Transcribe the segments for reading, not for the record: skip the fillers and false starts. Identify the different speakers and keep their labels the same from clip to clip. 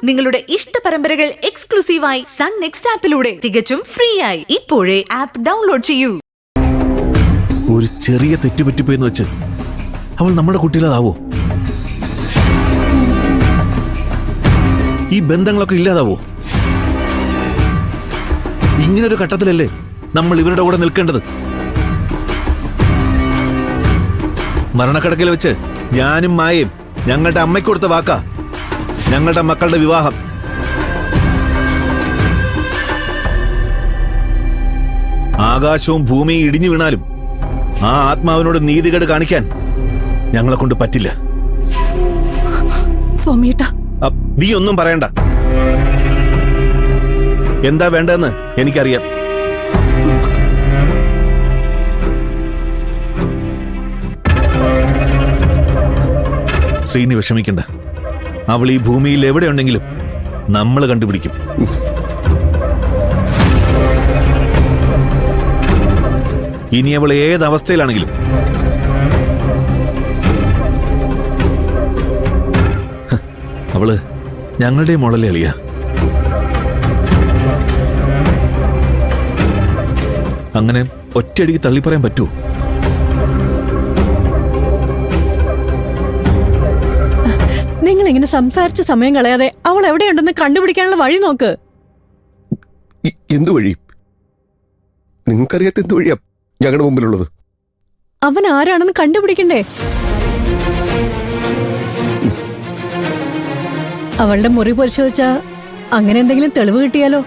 Speaker 1: നിങ്ങളുടെ ഇഷ്ട പരമ്പരകൾ എക്സ്ക്ലൂസീവായി സൺ നെക്സ്റ്റ് ആപ്പിലൂടെ തികച്ചും ഫ്രീ ആയി. ഇപ്പോഴേ ആപ്പ് ഡൗൺലോഡ് ചെയ്യൂ.
Speaker 2: ഒരു ചെറിയ തെറ്റുപറ്റിപ്പോയെന്ന് വെച്ച് അവൾ നമ്മുടെ കുട്ടികളാവോ? ഈ ബന്ധങ്ങളൊക്കെ ഇല്ലാതാവോ? ഇങ്ങനൊരു ഘട്ടത്തിലല്ലേ നമ്മൾ ഇവരുടെ കൂടെ നിൽക്കേണ്ടത്? മരണക്കിടക്കയിൽ വെച്ച് ഞാനും മായയും ഞങ്ങളുടെ അമ്മയ്ക്ക് കൊടുത്ത വാക്കാ ഞങ്ങളുടെ മക്കളുടെ വിവാഹം. ആകാശവും ഭൂമിയും ഇടിഞ്ഞു വീണാലും ആ ആത്മാവിനോട് നീതികേട് കാണിക്കാൻ ഞങ്ങളെ കൊണ്ട് പറ്റില്ല. നീ ഒന്നും പറയണ്ട. എന്താ വേണ്ടെന്ന് എനിക്കറിയാം. ശ്രീനി വിഷമിക്കണ്ട. അവൾ ഈ ഭൂമിയിൽ എവിടെയുണ്ടെങ്കിലും നമ്മൾ കണ്ടുപിടിക്കും. ഇനി അവൾ ഏതവസ്ഥയിലാണെങ്കിലും അവള് ഞങ്ങളുടെ മോളല്ലേ അളിയ. അങ്ങനെ ഒറ്റയടിക്ക് തള്ളിപ്പറയാൻ പറ്റുമോ?
Speaker 3: നിങ്ങൾ ഇങ്ങനെ സംസാരിച്ച സമയം കളയാതെ അവൾ എവിടെയുണ്ടെന്ന് കണ്ടുപിടിക്കാനുള്ള വഴി നോക്ക്.
Speaker 4: എന്തു വഴി? നിങ്ങൾക്കറിയാത്ത എന്ത് വഴിയാ ഞങ്ങളുടെ മുമ്പിലുള്ളത്?
Speaker 3: അവൻ ആരാണെന്ന് കണ്ടുപിടിക്കണ്ടേ? അവളുടെ മുറി പരിശോധിച്ചാ അങ്ങനെ എന്തെങ്കിലും തെളിവ് കിട്ടിയാലോ?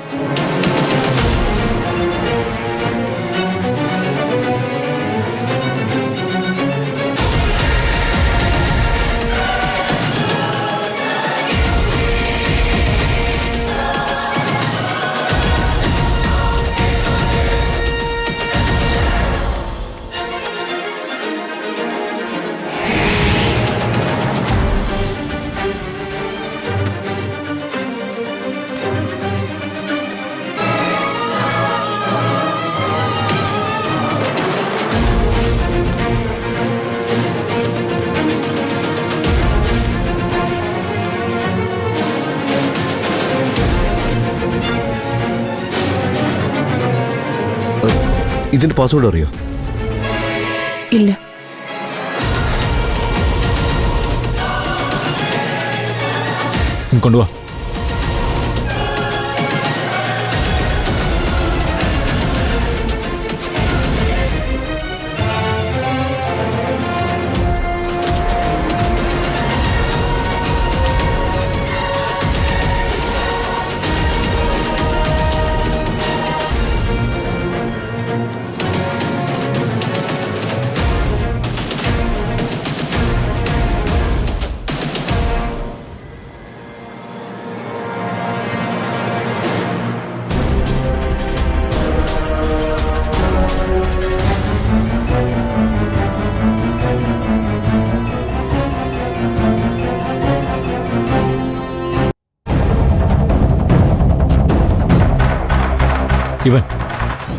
Speaker 4: ഇതിന്റെ പാസ്വേഡ് അറിയോ?
Speaker 3: ഇല്ല.
Speaker 2: കൊണ്ടുവാ.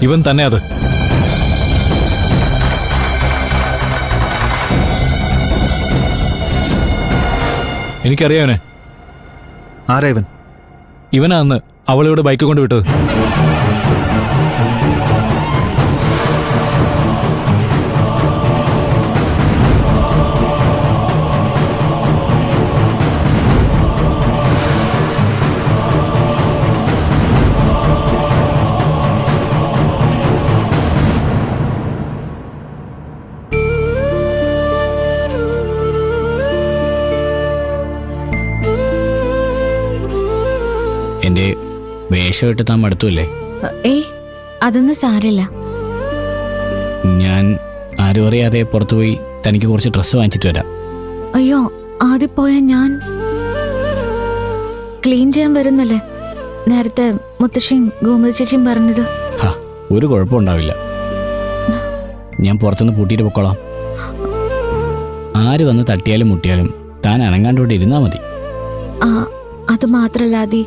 Speaker 2: ഇവൻ തന്നെ അത്. എനിക്കറിയാവനെ. ആരാ ഇവൻ?
Speaker 5: ഇവനാ അന്ന് അവളിവിടെ ബൈക്ക് കൊണ്ട് വിട്ടത്.
Speaker 6: എന്റെ വേഷം ഇട്ട് താൻ മടുത്തല്ലേ?
Speaker 7: ഏയ് അതൊന്നും സാരില്ല.
Speaker 6: ഞാൻ ആരും അറിയാതെ പുറത്തുപോയി തനിക്ക് കുറച്ച് ഡ്രസ്സ് വാങ്ങിച്ചിട്ട് വരാം.
Speaker 7: അയ്യോ, ആദ്യം പോയ ഞാൻ ക്ലീൻ ചെയ്യാൻ വരുന്നല്ലേ നേരത്തെ മുത്തശ്ശിയും ഗോമതി ചേച്ചിയും പറഞ്ഞത്.
Speaker 6: ഒരു കുഴപ്പമുണ്ടാവില്ല. ഞാൻ പുറത്തുനിന്ന് പൂട്ടിയിട്ട് പൊക്കോളാം. ആര് വന്ന് തട്ടിയാലും മുട്ടിയാലും താൻ അനങ്ങാണ്ടോടെ ഇരുന്നാ മതി.
Speaker 7: അത് മാത്രല്ല ആദി,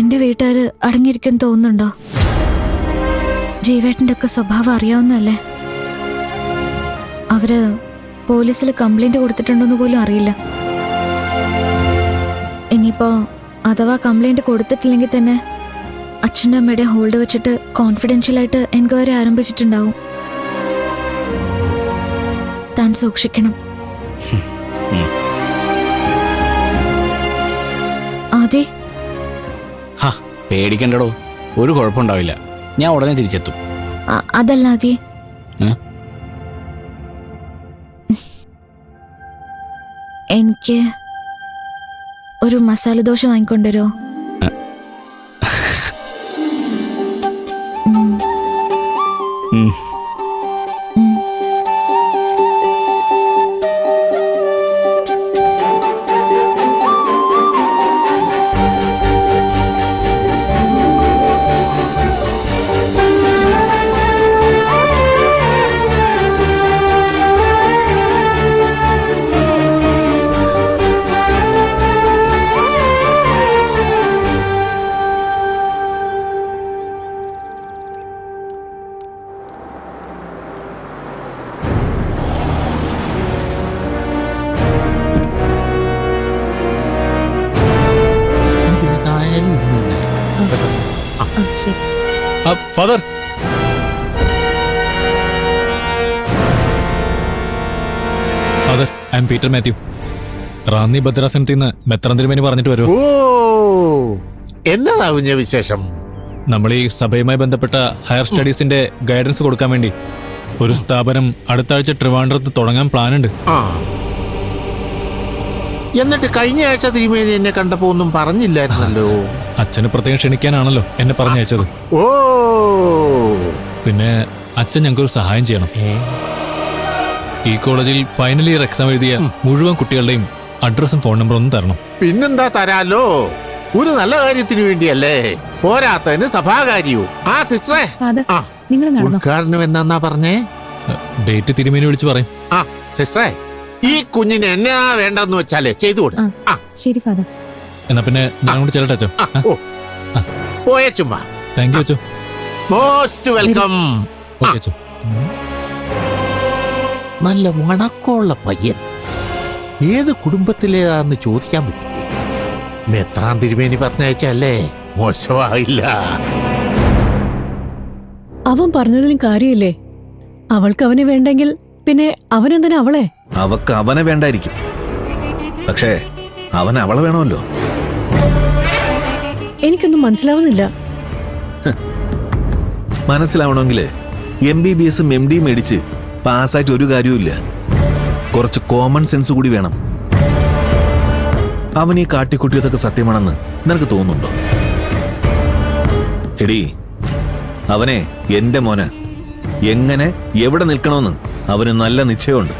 Speaker 7: എന്റെ വീട്ടുകാര് അടങ്ങിയിരിക്കാൻ തോന്നുന്നുണ്ടോ? ജീവേട്ടന്റെ ഒക്കെ സ്വഭാവം അറിയാവുന്നല്ലേ. അവര് പോലീസിൽ കംപ്ലൈന്റ് കൊടുത്തിട്ടുണ്ടോന്ന് പോലും അറിയില്ല. ഇനിയിപ്പോ അഥവാ കംപ്ലൈന്റ് കൊടുത്തിട്ടില്ലെങ്കിൽ തന്നെ അച്ഛൻ്റെ അമ്മയുടെ ഹോൾഡ് വെച്ചിട്ട് കോൺഫിഡൻഷ്യലായിട്ട് എൻക്വയറി ആരംഭിച്ചിട്ടുണ്ടാവും. താൻ സൂക്ഷിക്കണം. ആദി,
Speaker 6: പേടിക്കണ്ടടോ, ഒരു കുഴപ്പമുണ്ടാവില്ല. ഞാൻ ഉടനെ തിരിച്ചെത്തും.
Speaker 7: അതല്ല ആദി, എനിക്ക് ഒരു മസാല ദോശ വാങ്ങിക്കൊണ്ടുവരോ?
Speaker 5: Father, father, I am Peter Mathew. Ranni ഭദ്രാസനത്തിൽ നിന്ന് മെത്രാൻ തിരുമേനി പറഞ്ഞിട്ട് വരുമോ?
Speaker 8: ഓ, എന്നതാ കുഞ്ഞ വിശേഷം?
Speaker 5: നമ്മൾ ഈ സഭയുമായി ബന്ധപ്പെട്ട ഹയർ സ്റ്റഡീസിന്റെ ഗൈഡൻസ് കൊടുക്കാൻ വേണ്ടി ഒരു സ്ഥാപനം അടുത്ത ആഴ്ച ട്രിവാൻഡ്രത്ത് തുടങ്ങാൻ പ്ലാനുണ്ട്.
Speaker 8: ആ, എന്നിട്ട് കഴിഞ്ഞ ആഴ്ച തിരുമേനി എന്നെ കണ്ടപ്പോ ഒന്നും പറഞ്ഞില്ലായിരുന്നല്ലോ.
Speaker 5: അച്ഛന് പ്രത്യേകം ക്ഷണിക്കാനാണല്ലോ എന്നെ പറഞ്ഞയച്ചത്.
Speaker 8: ഓ,
Speaker 5: പിന്നെ അച്ഛൻ ഞങ്ങൾക്കൊരു സഹായം ചെയ്യണം. ഈ കോളേജിൽ ഫൈനൽ ഇയർ എക്സാം എഴുതിയ മുഴുവൻ കുട്ടികളുടെയും അഡ്രസ്സും ഫോൺ നമ്പറും ഒന്ന് തരണം.
Speaker 8: പിന്നെന്താ തരാലോ, ഒരു നല്ല കാര്യത്തിന് വേണ്ടിയല്ലേ, പോരാത്തതിന് സഭാകാര്യവും. ആ സിസ്റ്ററെ, ആ, ഉദ്ഘാടനം എന്നാ പറഞ്ഞേ?
Speaker 5: ഡേറ്റ് തിരുമേനി വിളിച്ച് പറയും.
Speaker 8: ആ സിസ്റ്ററെ, ഈ കുഞ്ഞിന് എന്നാ വേണ്ടെന്ന് വെച്ചാലേ ചെയ്തു കൊടു.
Speaker 3: ശരി ഫാദർ.
Speaker 5: എന്നാ പിന്നെ ഞാൻ കൂടി ചെല്ലട്ടെ അച്ഛോ.
Speaker 8: പോയ ചുമ്മാ.
Speaker 5: താങ്ക് യു അച്ഛോ.
Speaker 8: Most welcome.
Speaker 5: ഓക്കെ അച്ഛോ.
Speaker 8: നല്ല വണക്കമുള്ള പയ്യൻ, ഏത് കുടുംബത്തിലേതാന്ന് ചോദിക്കാൻ പറ്റില്ല. മെത്രാൻ തിരുമേനി പറഞ്ഞയച്ചല്ലേ, മോശമായില്ല.
Speaker 3: അവൻ പറഞ്ഞതിലും കാര്യമില്ലേ? അവൾക്ക് അവനെ വേണ്ടെങ്കിൽ പിന്നെ അവനെന്തിനാ അവളെ?
Speaker 2: അവക്ക് അവനെ വേണ്ടായിരിക്കും, പക്ഷേ അവൻ അവളെ വേണമല്ലോ.
Speaker 3: എനിക്കൊന്നും മനസ്സിലാവുന്നില്ല.
Speaker 2: മനസ്സിലാവണമെങ്കിൽ MBBS MD മേടിച്ച് പാസ്സായിട്ട് ഒരു കാര്യവുമില്ല. കുറച്ച് കോമൺ സെൻസ് കൂടി വേണം. അവൻ ഈ കാട്ടിക്കുട്ടിയതൊക്കെ സത്യമാണെന്ന് നിനക്ക് തോന്നുന്നുണ്ടോ? എടീ, അവനെ എന്റെ മോന് എങ്ങനെ എവിടെ നിൽക്കണമെന്ന് അവന് നല്ല നിശ്ചയമുണ്ട്.